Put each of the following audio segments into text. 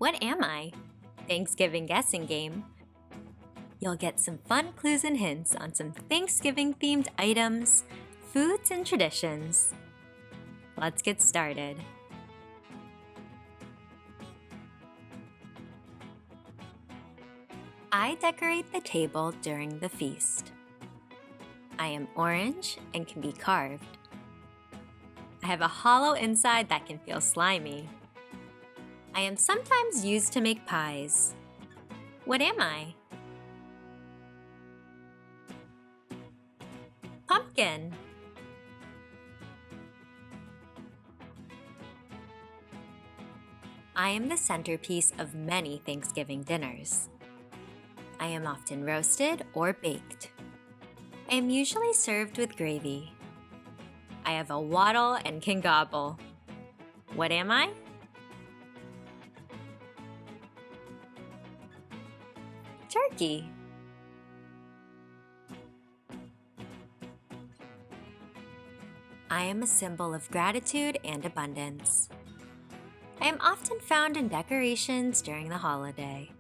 What am I? Thanksgiving guessing game. You'll get some fun clues and hints on some Thanksgiving-themed items, foods, and traditions. Let's get started. I decorate the table during the feast. I am orange and can be carved. I have a hollow inside that can feel slimy. I am sometimes used to make pies. What am I? Pumpkin. I am the centerpiece of many Thanksgiving dinners. I am often roasted or baked. I am usually served with gravy. I have a waddle and can gobble. What am I? Turkey. I am a symbol of gratitude and abundance. I am often found in decorations during the holiday.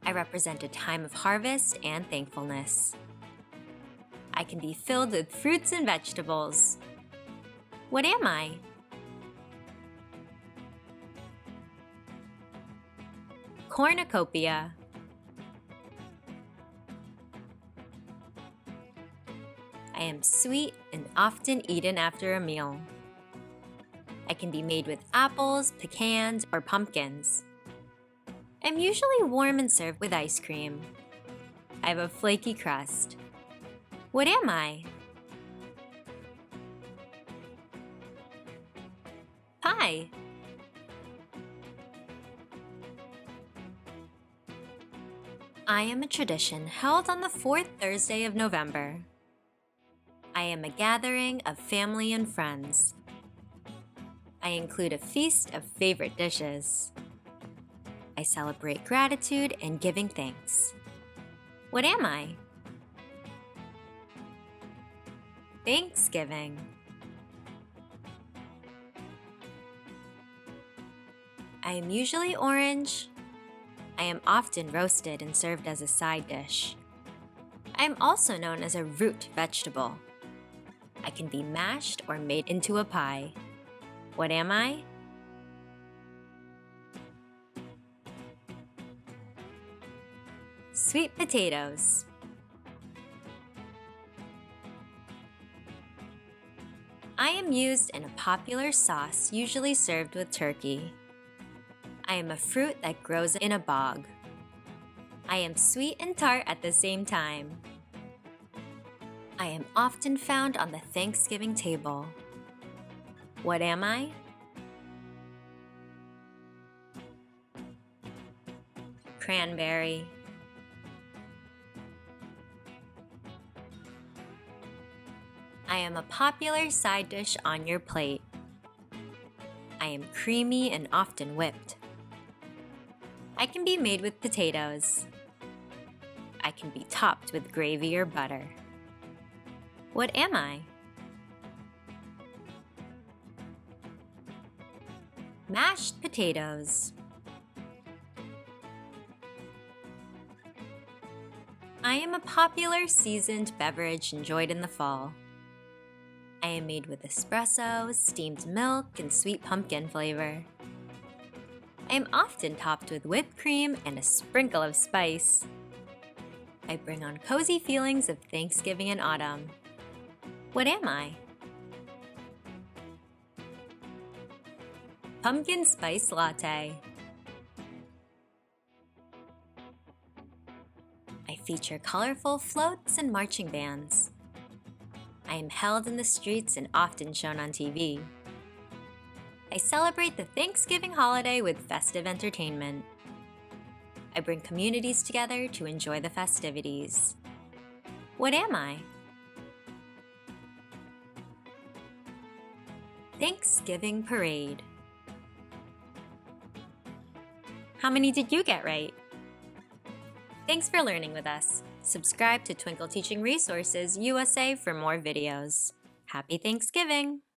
I represent a time of harvest and thankfulness. I can be filled with fruits and vegetables. What am I? Cornucopia. I am sweet and often eaten after a meal. I can be made with apples, pecans, or pumpkins. I'm usually warm and served with ice cream. I have a flaky crust. What am I? Pie. I am a tradition held on the fourth Thursday of November. I am a gathering of family and friends. I include a feast of favorite dishes. I celebrate gratitude and giving thanks. What am I? Thanksgiving. I am usually orange. I am often roasted and served as a side dish. I am also known as a root vegetable. I can be mashed or made into a pie. What am I? Sweet potatoes. I am used in a popular sauce usually served with turkey. I am a fruit that grows in a bog. I am sweet and tart at the same time. I am often found on the Thanksgiving table. What am I? Cranberry. I am a popular side dish on your plate. I am creamy and often whipped. I can be made with potatoes. I can be topped with gravy or butter. What am I? Mashed potatoes. I am a popular seasoned beverage enjoyed in the fall. I am made with espresso, steamed milk, and sweet pumpkin flavor. I am often topped with whipped cream and a sprinkle of spice. I bring on cozy feelings of Thanksgiving and autumn. What am I? Pumpkin spice latte. I feature colorful floats and marching bands. I am held in the streets and often shown on TV. I celebrate the Thanksgiving holiday with festive entertainment. I bring communities together to enjoy the festivities. What am I? Thanksgiving parade. How many did you get right? Thanks for learning with us. Subscribe to Twinkl Teaching Resources USA for more videos. Happy Thanksgiving!